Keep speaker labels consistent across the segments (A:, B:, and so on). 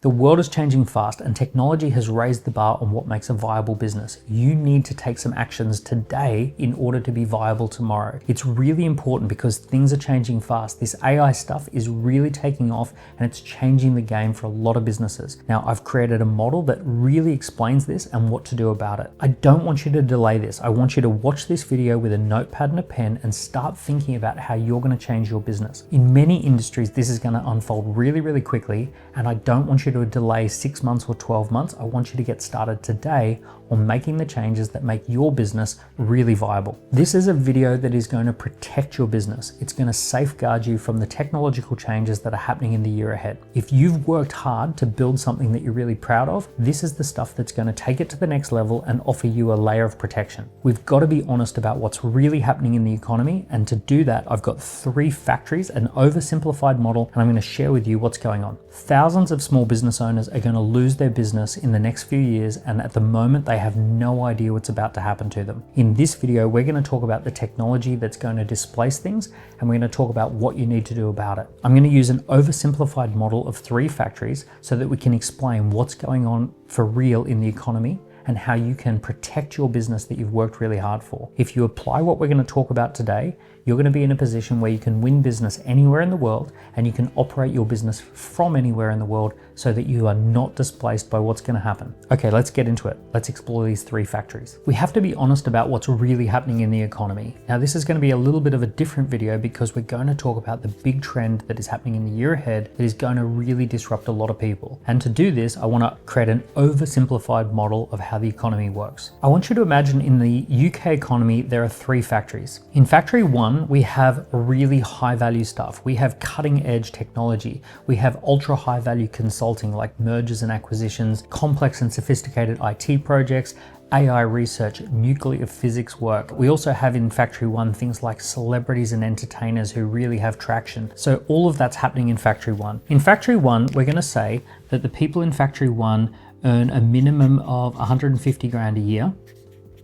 A: The world is changing fast and technology has raised the bar on what makes a viable business. You need to take some actions today in order to be viable tomorrow. It's really important because things are changing fast. This AI stuff is really taking off and it's changing the game for a lot of businesses. Now, I've created a model that really explains this and what to do about it. I don't want you to delay this. I want you to watch this video with a notepad and a pen and start thinking about how you're going to change your business. In many industries, this is going to unfold really, really quickly, and I don't want you to delay 6 months or 12 months. I want you to get started today on making the changes that make your business really viable. This is a video that is going to protect your business. It's going to safeguard you from the technological changes that are happening in the year ahead. If you've worked hard to build something that you're really proud of, this is the stuff that's going to take it to the next level and offer you a layer of protection. We've got to be honest about what's really happening in the economy, and to do that, I've got 3 factories, an oversimplified model, and I'm going to share with you what's going on. Thousands of small business owners are going to lose their business in the next few years, and at the moment they have no idea what's about to happen to them. In this video, we're going to talk about the technology that's going to displace things, and we're going to talk about what you need to do about it. I'm going to use an oversimplified model of 3 factories so that we can explain what's going on for real in the economy and how you can protect your business that you've worked really hard for. If you apply what we're going to talk about today, you're going to be in a position where you can win business anywhere in the world, and you can operate your business from anywhere in the world so that you are not displaced by what's going to happen. Okay, let's get into it. Let's explore these 3 factories. We have to be honest about what's really happening in the economy. Now, this is going to be a little bit of a different video because we're going to talk about the big trend that is happening in the year ahead that is going to really disrupt a lot of people. And to do this, I want to create an oversimplified model of how the economy works. I want you to imagine in the UK economy, there are 3 factories. In factory 1, we have really high value stuff. We have cutting edge technology. We have ultra high value consulting like mergers and acquisitions, complex and sophisticated IT projects, AI research, nuclear physics work. We also have in factory 1 things like celebrities and entertainers who really have traction. So all of that's happening in factory 1. In factory 1, we're going to say that the people in factory 1 earn a minimum of 150 grand a year.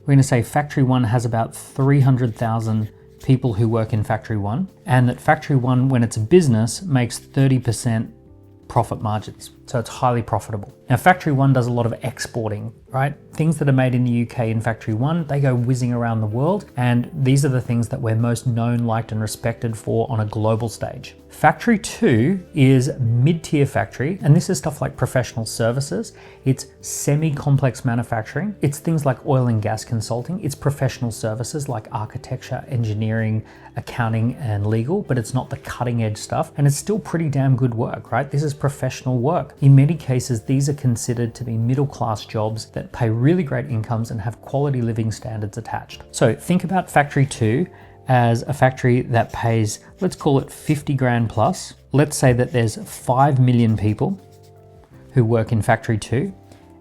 A: We're going to say factory 1 has about 300,000 people who work in factory 1, and that factory 1, when it's a business, makes 30% profit margins. So it's highly profitable. Now, factory 1 does a lot of exporting, right? Things that are made in the UK in factory 1, they go whizzing around the world. And these are the things that we're most known, liked, and respected for on a global stage. Factory 2 is mid-tier factory. And this is stuff like professional services. It's semi-complex manufacturing. It's things like oil and gas consulting. It's professional services like architecture, engineering, accounting, and legal, but it's not the cutting edge stuff. And it's still pretty damn good work, right? This is professional work. In many cases, these are considered to be middle-class jobs that pay really great incomes and have quality living standards attached. So think about factory 2 as a factory that pays, let's call it 50 grand plus. Let's say that there's 5 million people who work in factory 2.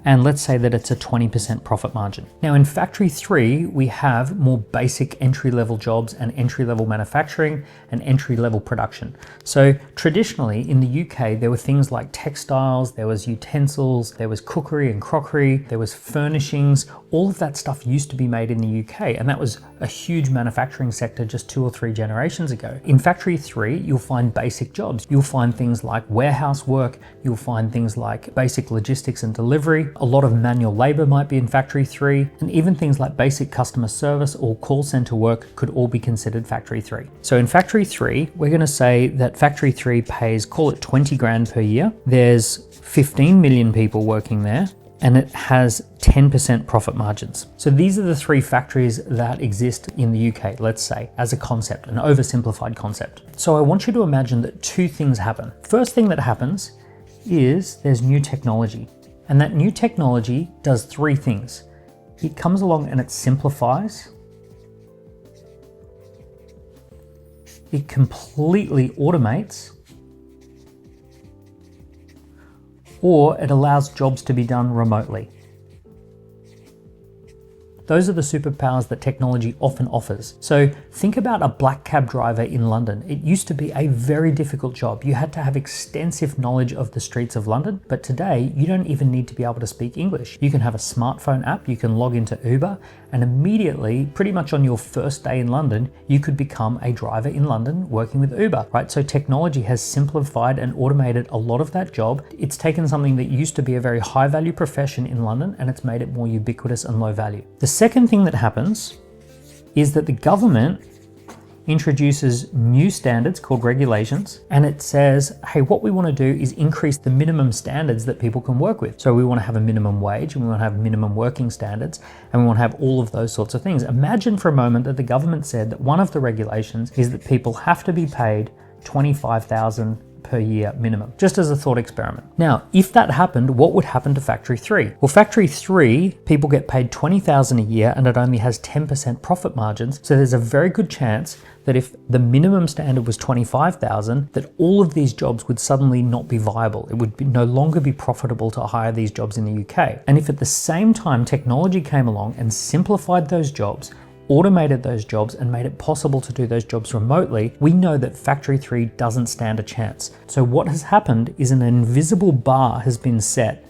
A: And let's say that it's a 20% profit margin. Now in factory 3, we have more basic entry-level jobs and entry-level manufacturing and entry-level production. So traditionally in the UK, there were things like textiles, there was utensils, there was cookery and crockery, there was furnishings. All of that stuff used to be made in the UK, and that was a huge manufacturing sector just 2 or 3 generations ago. In factory 3, you'll find basic jobs. You'll find things like warehouse work, you'll find things like basic logistics and delivery. A lot of manual labor might be in factory 3, and even things like basic customer service or call center work could all be considered factory 3. So in factory 3, we're going to say that factory 3 pays, call it 20 grand per year. There's 15 million people working there, and it has 10% profit margins. So these are the 3 factories that exist in the UK, let's say, as a concept, an oversimplified concept. So I want you to imagine that 2 things happen. First thing that happens is there's new technology. And that new technology does 3 things. It comes along and it simplifies. It completely automates. Or it allows jobs to be done remotely. Those are the superpowers that technology often offers. So think about a black cab driver in London. It used to be a very difficult job. You had to have extensive knowledge of the streets of London, but today you don't even need to be able to speak English. You can have a smartphone app, you can log into Uber, and immediately, pretty much on your first day in London, you could become a driver in London working with Uber, right? So technology has simplified and automated a lot of that job. It's taken something that used to be a very high value profession in London and it's made it more ubiquitous and low value. The second thing that happens is that the government introduces new standards called regulations, and it says, hey, what we want to do is increase the minimum standards that people can work with. So we want to have a minimum wage, and we want to have minimum working standards, and we want to have all of those sorts of things. Imagine for a moment that the government said that one of the regulations is that people have to be paid $25,000 per year minimum, just as a thought experiment. Now, if that happened, what would happen to Factory 3? Well, Factory 3, people get paid $20,000 a year and it only has 10% profit margins. So there's a very good chance that if the minimum standard was $25,000, that all of these jobs would suddenly not be viable. It would no longer be profitable to hire these jobs in the UK. And if at the same time technology came along and simplified those jobs, automated those jobs and made it possible to do those jobs remotely, we know that Factory 3 doesn't stand a chance. So what has happened is an invisible bar has been set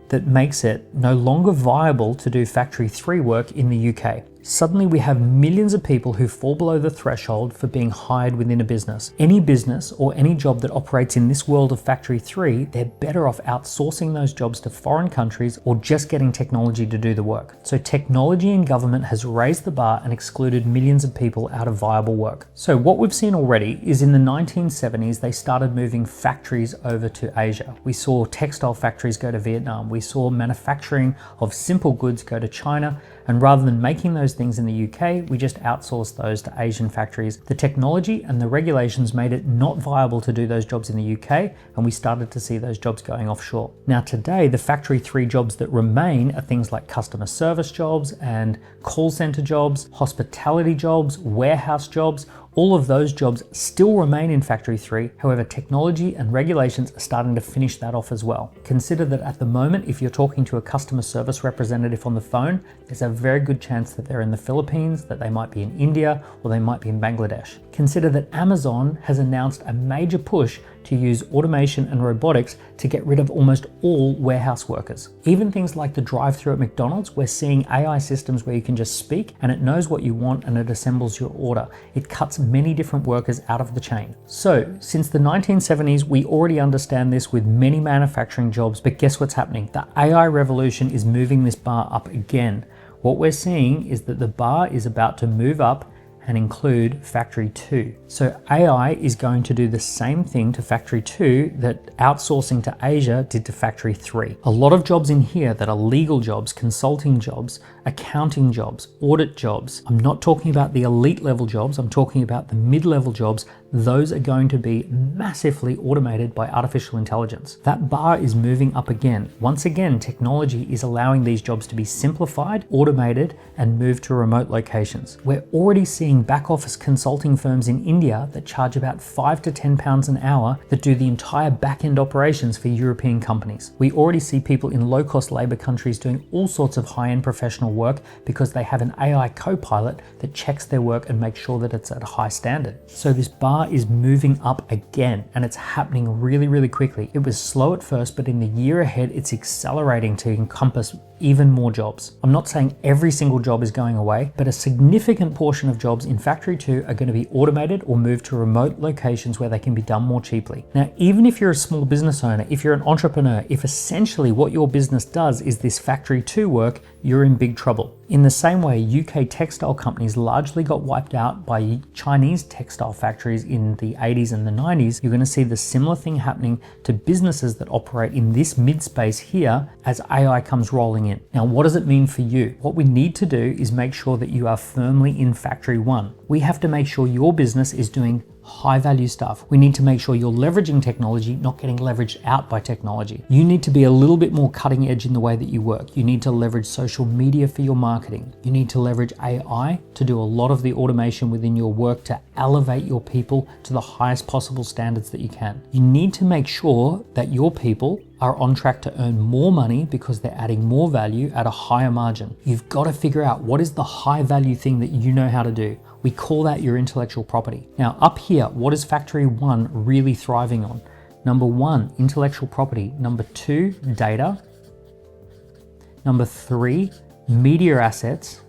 A: that makes it no longer viable to do Factory 3 work in the UK. Suddenly we have millions of people who fall below the threshold for being hired within a business. Any business or any job that operates in this world of Factory 3, they're better off outsourcing those jobs to foreign countries or just getting technology to do the work. So technology in government has raised the bar and excluded millions of people out of viable work. So what we've seen already is in the 1970s, they started moving factories over to Asia. We saw textile factories go to Vietnam. We saw manufacturing of simple goods go to China. And rather than making those things in the UK, we just outsourced those to Asian factories. The technology and the regulations made it not viable to do those jobs in the UK, and we started to see those jobs going offshore. Now today, the Factory 3 jobs that remain are things like customer service jobs and call center jobs, hospitality jobs, warehouse jobs. All of those jobs still remain in Factory 3. However, technology and regulations are starting to finish that off as well. Consider that at the moment, if you're talking to a customer service representative on the phone, there's a very good chance that they're in the Philippines, that they might be in India, or they might be in Bangladesh. Consider that Amazon has announced a major push to use automation and robotics to get rid of almost all warehouse workers. Even things like the drive-thru at McDonald's, we're seeing AI systems where you can just speak and it knows what you want and it assembles your order. It cuts many different workers out of the chain. So since the 1970s, we already understand this with many manufacturing jobs, but guess what's happening? The AI revolution is moving this bar up again. What we're seeing is that the bar is about to move up and include Factory 2. So AI is going to do the same thing to Factory 2 that outsourcing to Asia did to Factory 3. A lot of jobs in here that are legal jobs, consulting jobs, accounting jobs, audit jobs. I'm not talking about the elite level jobs, I'm talking about the mid-level jobs. Those are going to be massively automated by artificial intelligence. That bar is moving up again. Once again, technology is allowing these jobs to be simplified, automated, and moved to remote locations. We're already seeing back office consulting firms in India that charge about £5 to £10 an hour that do the entire back-end operations for European companies. We already see people in low-cost labor countries doing all sorts of high-end professional work because they have an AI co-pilot that checks their work and makes sure that it's at a high standard. So this bar is moving up again, and it's happening really, really quickly. It was slow at first, but in the year ahead, it's accelerating to encompass even more jobs. I'm not saying every single job is going away, but a significant portion of jobs in Factory 2 are going to be automated or moved to remote locations where they can be done more cheaply. Now, even if you're a small business owner, if you're an entrepreneur, if essentially what your business does is this Factory 2 work, you're in big trouble. In the same way, UK textile companies largely got wiped out by Chinese textile factories in the 80s and the 90s, you're going to see the similar thing happening to businesses that operate in this mid-space here as AI comes rolling in. Now, what does it mean for you? What we need to do is make sure that you are firmly in Factory 1. We have to make sure your business is doing high value stuff. We need to make sure you're leveraging technology, not getting leveraged out by technology. You need to be a little bit more cutting edge in the way that you work. You need to leverage social media for your marketing. You need to leverage AI to do a lot of the automation within your work to elevate your people to the highest possible standards that you can. You need to make sure that your people are on track to earn more money because they're adding more value at a higher margin. You've got to figure out what is the high value thing that you know how to do. We call that your intellectual property. Now up here, what is Factory 1 really thriving on? Number 1, intellectual property. Number 2, data. Number 3, media assets.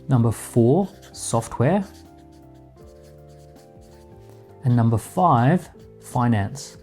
A: Number 4, software. And number 5, finance.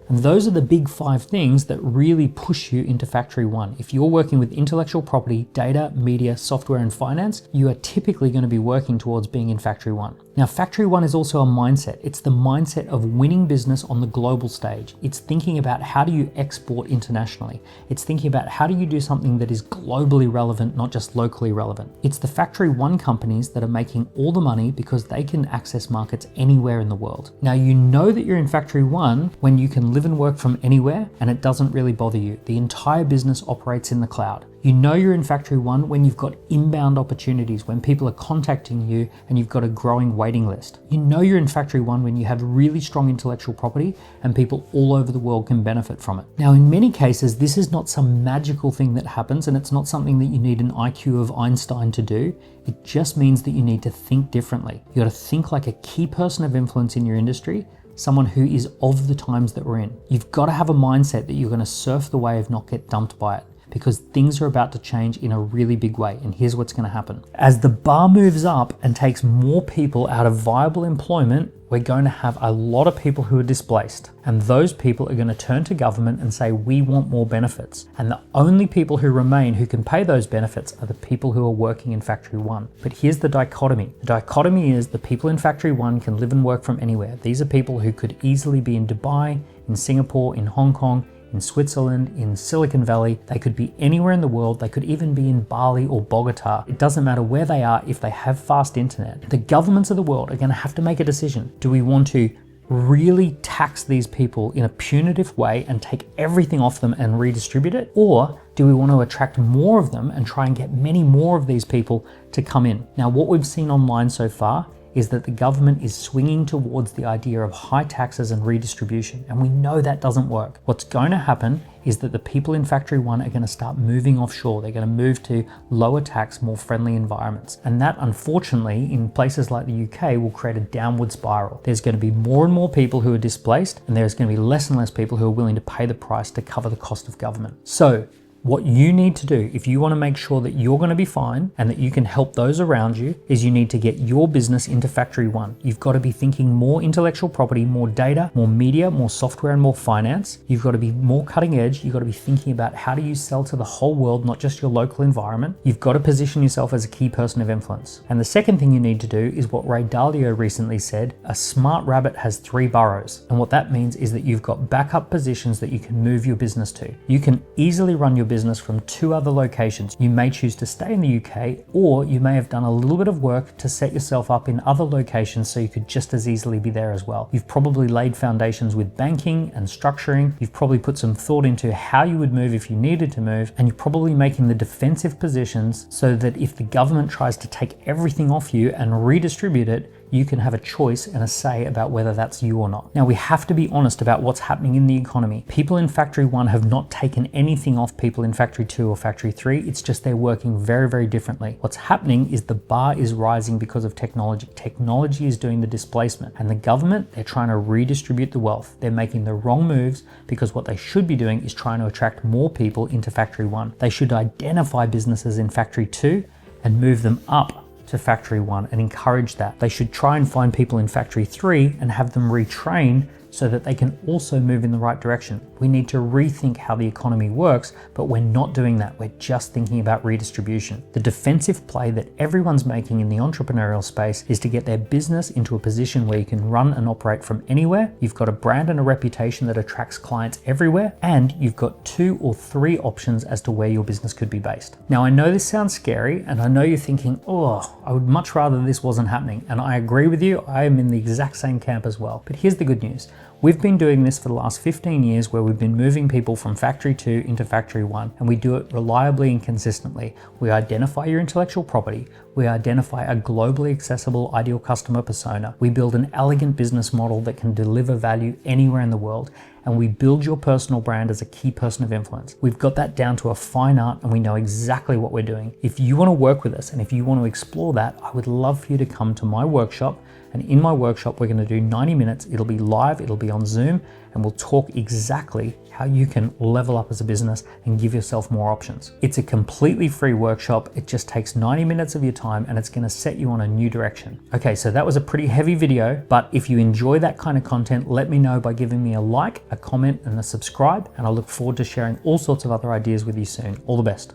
A: And those are the big 5 things that really push you into Factory 1. If you're working with intellectual property, data, media, software, and finance, you are typically going to be working towards being in Factory 1. Now, Factory 1 is also a mindset. It's the mindset of winning business on the global stage. It's thinking about how do you export internationally. It's thinking about how do you do something that is globally relevant, not just locally relevant. It's the Factory 1 companies that are making all the money because they can access markets anywhere in the world. Now, you know that you're in Factory 1 when you can live and work from anywhere and it doesn't really bother you. The entire business operates in the cloud. You know you're in Factory 1 when you've got inbound opportunities, when people are contacting you and you've got a growing waiting list. You know you're in Factory 1 when you have really strong intellectual property and people all over the world can benefit from it. Now, in many cases, this is not some magical thing that happens and it's not something that you need an IQ of Einstein to do. It just means that you need to think differently. You got to think like a key person of influence in your industry, someone who is of the times that we're in. You've got to have a mindset that you're going to surf the wave, not get dumped by it, because things are about to change in a really big way. And here's what's going to happen. As the bar moves up and takes more people out of viable employment, we're going to have a lot of people who are displaced. And those people are going to turn to government and say, we want more benefits. And the only people who remain who can pay those benefits are the people who are working in Factory 1. But here's the dichotomy. The dichotomy is the people in Factory 1 can live and work from anywhere. These are people who could easily be in Dubai, in Singapore, in Hong Kong, in Switzerland, in Silicon Valley. They could be anywhere in the world. They could even be in Bali or Bogota. It doesn't matter where they are if they have fast internet. The governments of the world are going to have to make a decision. Do we want to really tax these people in a punitive way and take everything off them and redistribute it? Or do we want to attract more of them and try and get many more of these people to come in? Now, what we've seen online so far is that the government is swinging towards the idea of high taxes and redistribution. And we know that doesn't work. What's going to happen is that the people in Factory 1 are going to start moving offshore. They're going to move to lower tax, more friendly environments. And that, unfortunately, in places like the UK, will create a downward spiral. There's going to be more and more people who are displaced, and there's going to be less and less people who are willing to pay the price to cover the cost of government. So, what you need to do if you want to make sure that you're going to be fine and that you can help those around you is you need to get your business into Factory 1. You've got to be thinking more intellectual property, more data, more media, more software, and more finance. You've got to be more cutting edge. You've got to be thinking about how do you sell to the whole world, not just your local environment. You've got to position yourself as a key person of influence. And the second thing you need to do is what Ray Dalio recently said, a smart rabbit has 3 burrows. And what that means is that you've got backup positions that you can move your business to. You can easily run your business from 2 other locations. You may choose to stay in the UK, or you may have done a little bit of work to set yourself up in other locations so you could just as easily be there as well. You've probably laid foundations with banking and structuring. You've probably put some thought into how you would move if you needed to move, and you're probably making the defensive positions so that if the government tries to take everything off you and redistribute it, you can have a choice and a say about whether that's you or not. Now, we have to be honest about what's happening in the economy. People in Factory 1 have not taken anything off people in Factory 2 or Factory 3. It's just they're working very, very differently. What's happening is the bar is rising because of technology. Technology is doing the displacement, and the government, they're trying to redistribute the wealth. They're making the wrong moves because what they should be doing is trying to attract more people into Factory 1. They should identify businesses in Factory 2 and move them up to Factory 1 and encourage that. They should try and find people in Factory 3 and have them retrain so that they can also move in the right direction. We need to rethink how the economy works, but we're not doing that. We're just thinking about redistribution. The defensive play that everyone's making in the entrepreneurial space is to get their business into a position where you can run and operate from anywhere. You've got a brand and a reputation that attracts clients everywhere, and you've got 2 or 3 options as to where your business could be based. Now, I know this sounds scary, and I know you're thinking, oh, I would much rather this wasn't happening. And I agree with you. I am in the exact same camp as well. But here's the good news. We've been doing this for the last 15 years where we've been moving people from factory 2 into factory 1, and we do it reliably and consistently. We identify your intellectual property, we identify a globally accessible ideal customer persona, we build an elegant business model that can deliver value anywhere in the world, and we build your personal brand as a key person of influence. We've got that down to a fine art and we know exactly what we're doing. If you want to work with us and if you want to explore that, I would love for you to come to my workshop. And in my workshop, we're going to do 90 minutes. It'll be live, it'll be on Zoom, and we'll talk exactly how you can level up as a business and give yourself more options. It's a completely free workshop. It just takes 90 minutes of your time and it's going to set you on a new direction. Okay, so that was a pretty heavy video, but if you enjoy that kind of content, let me know by giving me a like, a comment, and a subscribe, and I look forward to sharing all sorts of other ideas with you soon. All the best.